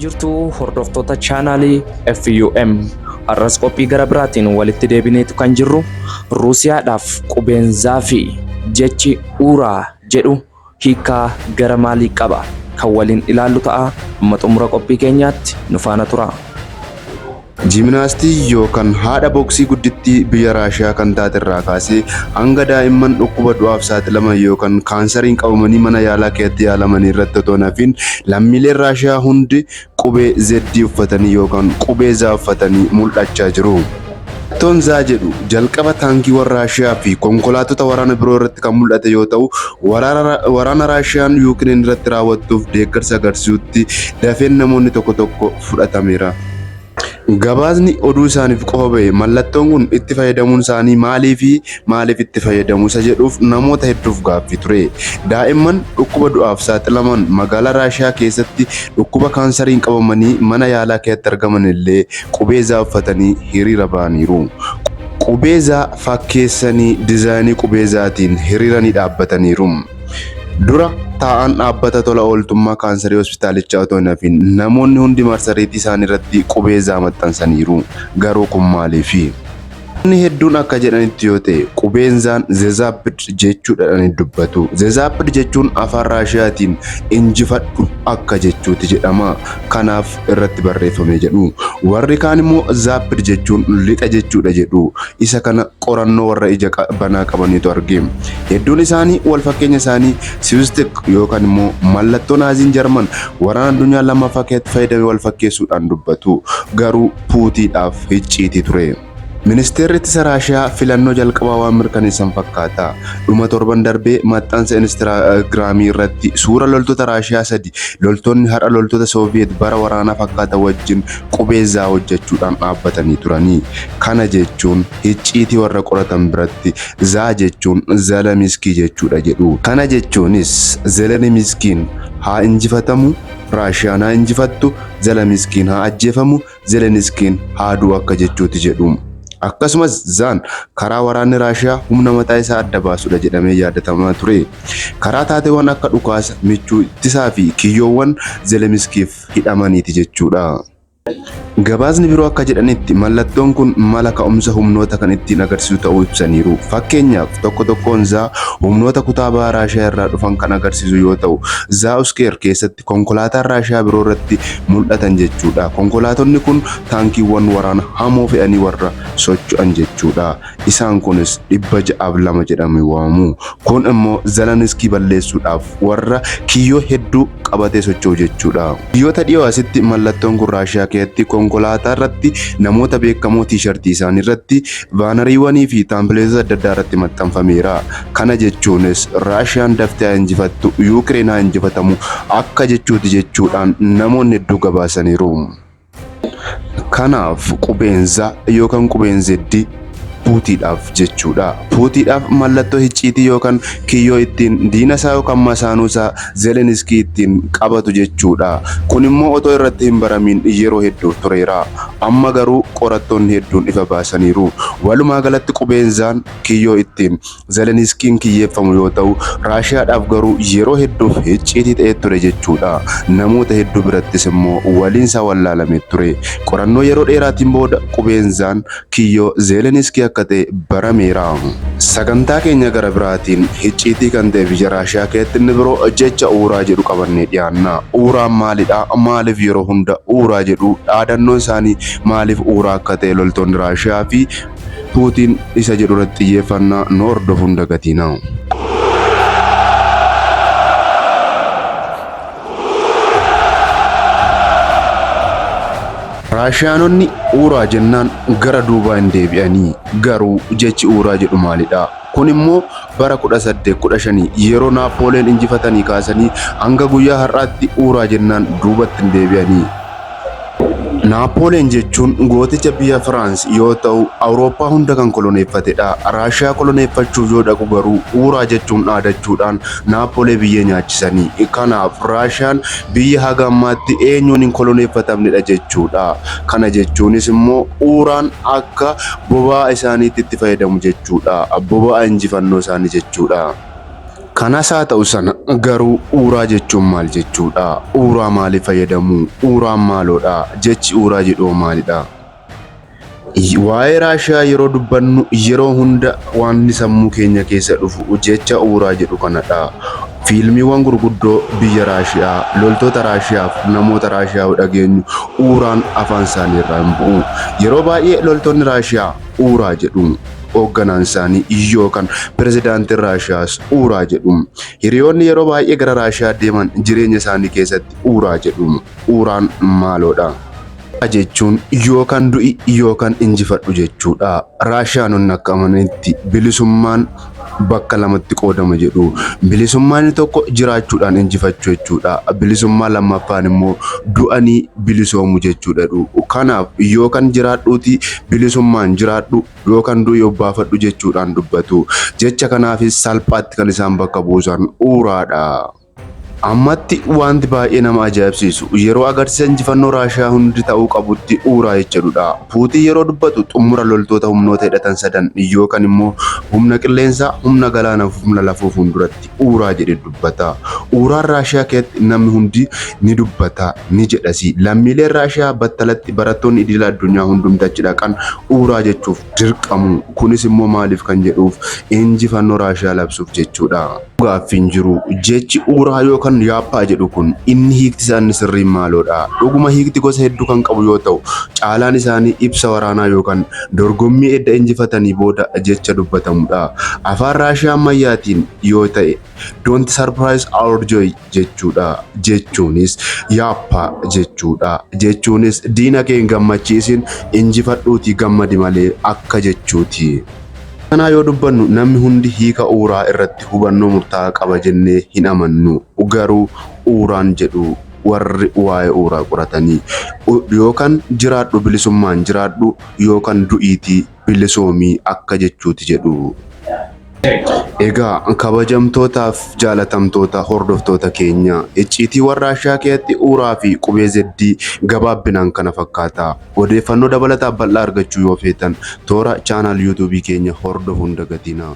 jirtu hordoftoota chaanaalii FUM har'as qophii gara biraatiin walitti deebineetu kan jirru Ruusiyaadhaaf qubeen zaafii jechi uuraa jedhu hiikaa gara maalii qaba kan waliin ilaallu ta'a. Amma xumura qophii keenyaatti nu faana tura. Jiimnaastii yookaan haadha boksii guddittii biyya Raashiyaa kan taate irraa kaasee hanga daa'imman dhukkuba du'aaf saaxilaman yookaan kaansariin qabamanii mana yaalaa keessatti yaalamanii irratti otoo nafiin lammiileen Raashiyaa hundi qubee Z uffatanii yookaan qubee Z uffatanii mul'achaa jiru. Mallattoon Z jedhu jalqaba taankii warra Raashiyaa fi konkolaattota waraana biroo irratti kan mul'ate yoo ta'u, waraana Raashiyaan Yuukireen irratti raawwattuuf deeggarsa agarsiisutti dafeen namoonni tokko tokko fudhatameera. Gabaasni oduu isaaniif qofa ba'e mallattoon kun itti fayyadamuun isaanii maaliif itti fayyadamu isa jedhuuf namoota hedduuf gaaffii ture. Daa'imman dhukkuba du'aaf saaxilaman magaalaa Raashiyaa keessatti dhukkuba kaansariin qabamanii mana yaalaa keessatti argaman illee qubee Z uffatanii hiriira ba'aniiru. Qubee Z fakkeessanii diizaayinii qubee Z'tiin hiriiranii dhaabbataniiru. Dura taa'an dhaabbata tola ooltummaa kaansarii hospitaalichaa otoo hin hafiin namoonni hundi marsariitii isaanii irratti qubee Z maxxansaniiru. Garuu kun maaliifi? Namoonni hedduun akka jedhanitti yoo ta'e qubeen Z zezaapid jechuudhaan dubbatu. Zezaapid jechuun afaan Raashiyaatiin injifadhu akka jechuuti jedhama. Kanaaf irratti barreeffame jedhu. Warri kaan immoo zaapid jechuun lixa jechuudha jedhu. Isa kana qorannoo warra ija banaa qabaniitu arge. Hedduun isaanii wal fakkeenya isaanii siwistik yookaan immoo mallattoo naaziin Jarman waraana addunyaa lammaffaa keessatti fayyadame wal fakkeessuudhaan dubbatu. Garuu Puutiidhaaf icciitii ture. Ministeerri ittisa Raashiyaa filannoo jalqabaa waan mirkaneessan fakkaata. Dhuma torban darbee maxxansa Instaagiraamii irratti suura loltoota Raashiyaa 3 loltoonni har'a loltoota Sooviyeet bara waraanaa fakkaata wajjin qubee Z hojjechuudhaan dhaabbatanii turanii. Kana jechuun icciitii warra qoratan biratti Z jechuun Zeleniskii jechuudha jedhu. Kana jechuunis Zeleniskiin haa injifatamu, Raashiyaan haa injifattu, Zeleniskiin haa ajjeefamu, Zeleniskiin haa du'u akka jechuuti jedhu. Akkasumas Zaan karaa waraanni Raashiyaa humna mataa isaa adda baasudha jedhamee yaadatamaa ture. Karaa taateewwan akka dhukaasa, michuu ittisaa fi kiyyoowwan Zeleniskiif hidhamaniiti jechuudha. Gabaasni biroo akka jedhanitti mallattoon kun mala ka'umsa humnoota kan ittiin agarsiisu ta'uu ibsaniiru. Fakkeenyaaf tokkoon Z humnoota kutaa bahaa Raashiyaa irraa dhufan kan agarsiisu yoo ta'u, Zauskeer keessatti konkolaataan Raashiyaa biroo irratti mul'atan jechuudha. Konkolaatonni kun taankiiwwan waraana hamoo fe'anii warra socho'an jechuudha. Isaan kunis 602 jedhamee waamu. Kun immoo Zeleniskii balleessuudhaaf warra kiyyoo hedduu qabatee socho'u jechuudha. Biyyoota dhiyoo asitti mallattoon kun Raashiyaa keessatti konkolaataa irratti namoota beekamoo tiishartii isaanii irratti baanariiwwanii fi taampileetota adda addaa irratti maxxanfameera. Kana jechuunis Raashiyaan daftee haa injifattu, Yuukireen haa injifatamu akka jechuuti jechuudhaan namoonni hedduu gabaasaniiru. Kanaaf qubeen Z yookaan qubeen Z Puutiidhaaf jechuudha. Puutiidhaaf mallattoo icciitii yookaan kiyyoo ittiin diina isaa yookaan masaanuu isaa Zeleniskii ittiin qabatu jechuudha. Kun immoo otoo irratti hin baramin yeroo hedduu tureera. Amma garuu qorattoonni hedduun ifa baasaniiru. Walumaa galatti qubeen Z kiyyoo ittiin Zeleniskiin kiyyeeffamu yoo ta'u, Raashiyaadhaaf garuu yeroo hedduuf icciitii ta'ee ture jechuudha. Namoota hedduu birattis immoo waliinsaa wallaalamee ture. Qorannoo yeroo dheeraatiin booda qubeen Z kiyyoo Zeleniskii akka ta'e barameera. Sagantaa keenya gara biraatiin icciitii kan ta'e biyya Raashiyaa keessatti inni biroo jecha uuraa jedhu qabannee dhiyaanna. Uuraan maalidha? Maaliif yeroo hunda uuraa jedhu? Dhaadannoon isaanii maaliif uuraa akka ta'e loltoonni Raashiyaa fi Puutiin isa jedhu irratti xiyyeeffannaa nu hordofuun dagatiina. Raashiyaanonni uuraa jennaan gara duubaa hin deebi'anii. Garuu jechi uuraa jedhu maalidha? Kun immoo bara 1815 yeroo Naapoleen injifatanii kaasanii hanga guyyaa har'aatti uuraa jennaan duubatti hin deebi'anii. Naapoleen jechuun gooticha biyya Firaans yoo ta'u, Awurooppaa hunda kan koloneeffatedha. Raashiyaa koloneeffachuuf yoo dhaqu garuu uuraa jechuun dhaadachuudhaan Naapolee biyya nyaachisanii. Kanaaf Raashiyaan biyya haga ammaatti eenyuun hin koloneeffatamnedha jechuudha. Kana jechuunis immoo uuraan akka boba'aa isaaniitti itti fayyadamu jechuudha. Boba'aa injifannoo isaanii jechuudha. Kanas haa ta'u sana garuu uuraa jechuun maal jechuudha? Uuraa maaliif fayyadamu? Uuraan maaloodha? Jechi uuraa jedhu maalidha? Waa'ee Raashiyaa yeroo dubbannu yeroo hunda wanni sammuu keenya keessa dhufu jecha uuraa jedhu kanadha. Fiilmiiwwan gurguddoo biyya Raashiyaa, loltoota Raashiyaaf namoota Raashiyaa dhageenyu uuraan afaan isaanii irraa hin bu'u. Yeroo baay'ee loltoonni Raashiyaa uuraa jedhu. Hoogganaan isaanii yookaan pirezidaantiin Raashiyaas uuraa jedhu. Hiriyoonni yeroo baay'ee gara Raashiyaa deeman jireenya isaanii keessatti uuraa jedhu. Uuraan maaloodha? Jechuun yookaan du'i yookaan injifadhu jechuudha. Raashiyaanonni akka amanitti bilisummaan bakka lamatti qoodama jedhu. Bilisummaan tokko jiraachuudhaan injifachuu jechuudha. Bilisummaa lammaffaan immoo du'anii bilisoomu jechuudha. Kanaaf yookaan jiraadhuuti bilisummaan jiraadhu yookaan du'i obbaafadhu jechuudhaan dubbatu. Jecha kanaafis salphaatti kan isaan bakka buusan uuraadha. Ammatti wanti baay'ee nama ajaa'ibsiisu yeroo agarsiisa injifannoo Raashiyaa hundi ta'uu qabutti uuraa jechuudha. Puutiin yeroo dubbatu xumura loltoota humnoota hidhatan sadan yookaan immoo humna qilleensaa, humna galaanaa fi humna lafoo fuulduratti uuraa jedhee dubbata. Uuraan Raashiyaa keessatti namni hundi ni dubbata ni jedhasi. Lammiileen Raashiyaa battalatti barattoonni idila addunyaa hundumti achi dhaqan uuraa jechuuf dirqamu. Kunis immoo maaliif kan jedhuuf injifannoo Raashiyaa labsuuf jechuudha. Gaaffiin jiru jechi uuraa yookaan yaappaa jedhu kun inni hiikti isaanii sirriin maaloodha? Dhuguma hiikti gosa hedduu kan qabu yoo ta'u caalaan isaanii ibsa waraanaa yookaan dorgommii edda injifatanii booda jecha dubbatamudha. Afaan Raashiyaa ammayyaatiin yoo ta'e don't surprise our joy jechuudha. Jechuunis yaappaa jechuudha. Jechuunis diina kee hin gammachiisin injifadhuutii gammadi malee akka jechuuti. Kana yoo dubbannu namni hundi hiika uuraa irratti hubannoo murtaa'aa qaba jennee hin amannu. Garuu uuraan jedhu warri waa'ee uuraa qoratanii yookaan jiraadhu bilisummaan jiraadhu yookaan du'iitii bilisoomii akka jechuuti jedhu. Egaa kabajamtootaaf jaalatamtoota hordoftoota keenya icciitiiwwan Raashiyaa keessatti uuraa fi qubee zeddii gabaabbinaan kana fakkaata. Odeeffannoo dabalataa bal'aa argachuu yoo feetan toora chaanaal yuutuubii keenya hordofuun dagatinaa.